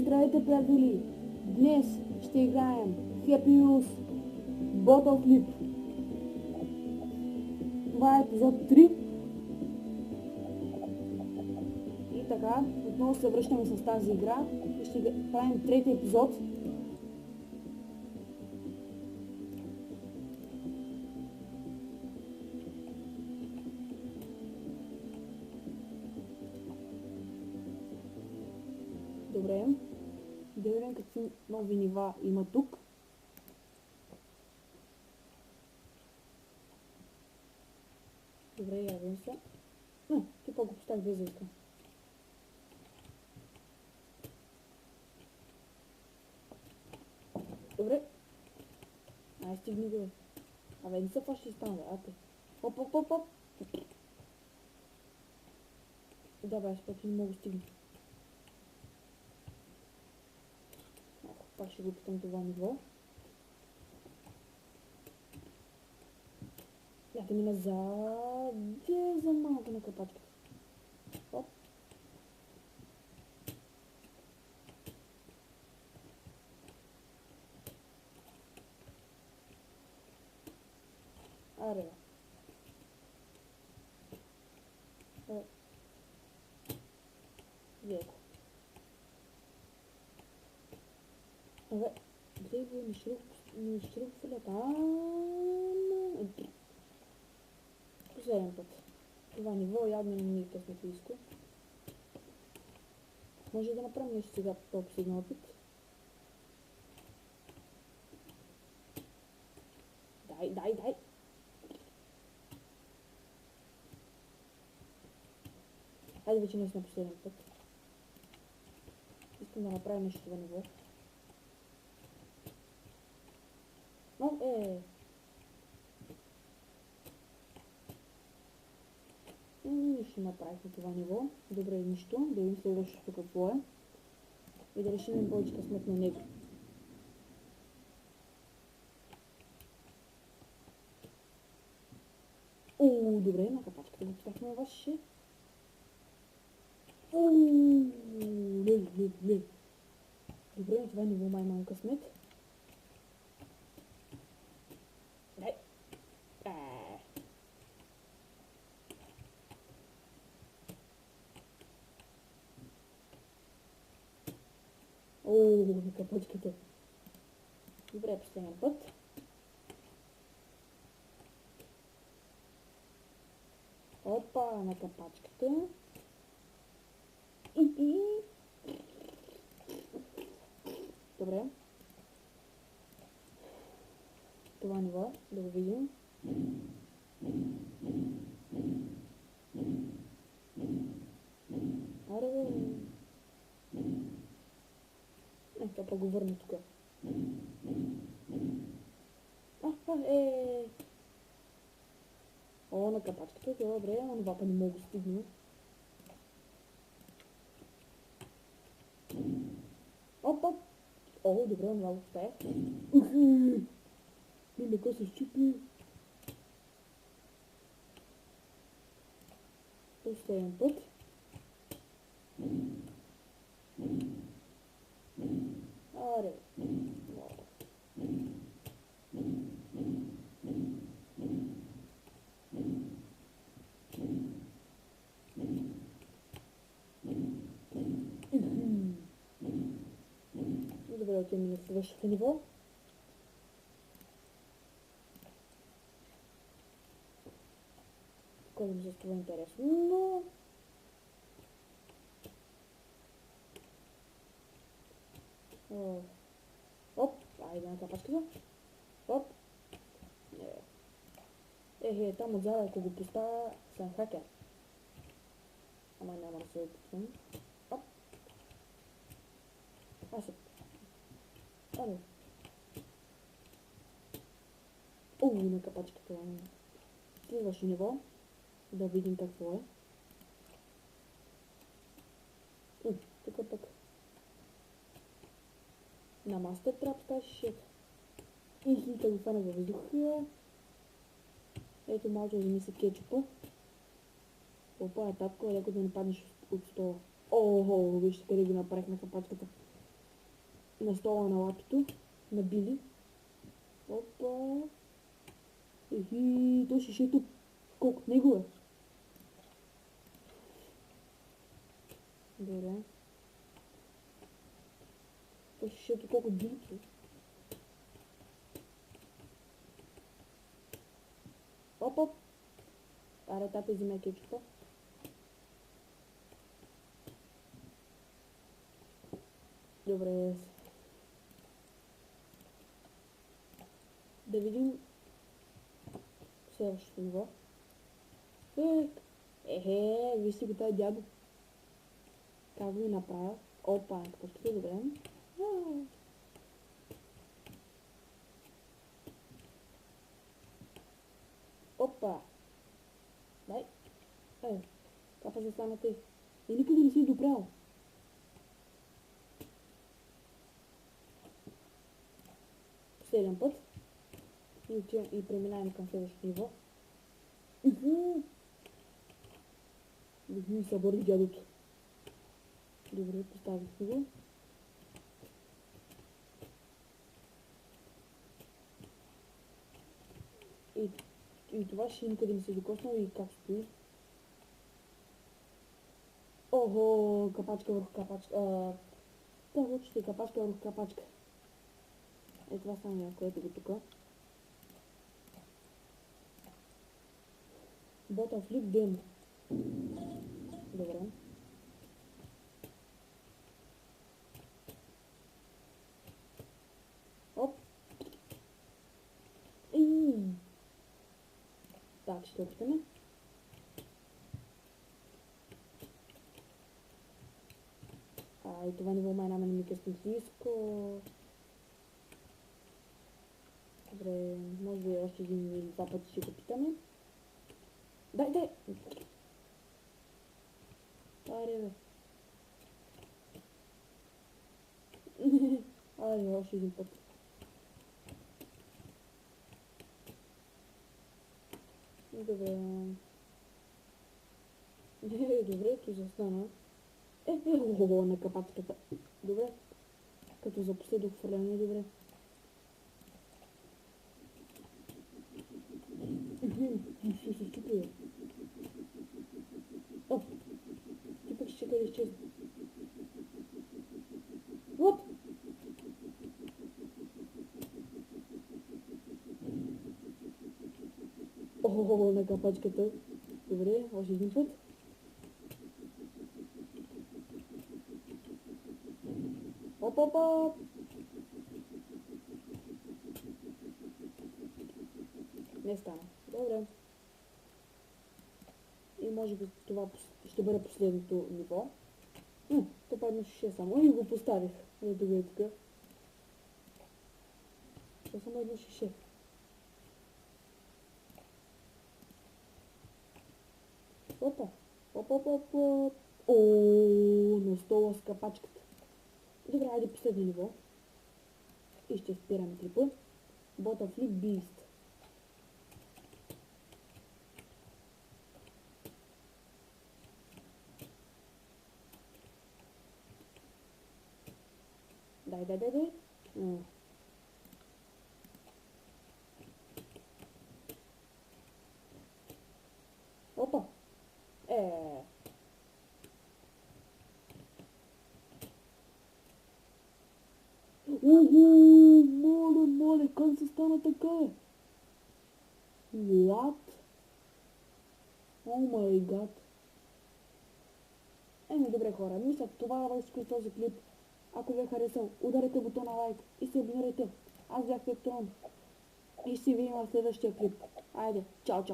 Здравейте, приятели! Днес ще играем Happy Wheels Bottle Flip. Това е епизод 3. И така, отново се връщаме с тази игра и ще правим трети епизод. Добре, да видим какви нови нива има тук. Добре, явим се. Ти го поставих без да искам. Добре. Ай, стигни го. Абе, не се фащи стана, ате. Оп, оп, оп, оп. Да, бе, аз пък не мога да стигна. Пак ще го питам това ниво. Да ми назад за малко на капачката. Оп. Аре. Веко. Абе, где го не шрупфилят? Последен път. Това ниво явно не ми е късметлийско. Може да направим нещо сега по този последния опит. Дай! Хайде вече не сме последен път. Искам да направим нещо това ниво. Но, нищо направихме това ниво. Добре, нищо. Да видим следващото какво е. И да решим повече късмет на него. Добре, на капачката го поставихме на ваше. Ле. Добре, на това ниво май имам късмет. Дай. На капачката. Добре, последния път. Опа, на капачката. Добре. Това ниво, да го видим. Аре, това па го върна тук. На капачката, добре, онова па не мога да стигна. Оп. Добре, онова го поставя. Леко се щупи. Последен път. Аре. Добре, отиваме на следващото ниво. Кой ми се струва интересно, но... Оп, айде на капачката. Оп. Там отзад, ако го поставя, съм хакер. Ама няма да се опитвам. Оп. Аре. На капачката. Следващо ниво. Да видим какво е. Тук пък. На мастер трап тази шит. Да го фана във въздуха. Ето малко да мисля кетчупа. Опа, татко, леко да не паднеш от стола. Вижте къде го направих на капачката. на стола на лапито, на Били. Опа. Ехи, то шишето колко от него е. Добре. То шишето колко от Билито. Оп. Аре, тате, взимай кетчупа. Добре. Да видим следващото ниво. Виж си го тази дядо. Как го направя? Опа, капачките, добре. Опа. Дай. Капа се стана тъй. И никъде не си допрял. Последен път. И преминаваме към следващото ниво. И събори дядото. Добре, поставих го. И това ще никъде не се докоснало и как стои. Ого, капачка върху капачка. Това ще е капачка върху капачка. Това стана яко, ето го тука. Бота флип демо. Добре. Оп. Так, ще опитаме. И това ниво май наме не ми късно близко. Добре, може би още един или два пъти ще го питаме. Дай! Аре, бе. Аре, още един път. Добре. Добре, то застана. На капачката. Добре. Като за последно хвърляне, добре. Ще се щупи. О! Ти пък ще къде изчезна. Вот! На капачката. Добре, още един път. Оп! Не стана. Добре. И може би това ще бъде последното ниво. То падна шише само и го поставих. Ето го е тук. Това само едно шише. Опа. На стола с капачката. Добре, айде последно ниво. И ще спираме клипа. Бота флип бист. Дай. Опа. Моля, как се стана така? What? О май гад. Добре хора, мисля това е всичко този клип. Ако ви е харесал, ударете бутона лайк и се абонирайте. Аз бях Петрон. И ще се видим в следващия клип. Айде, чао!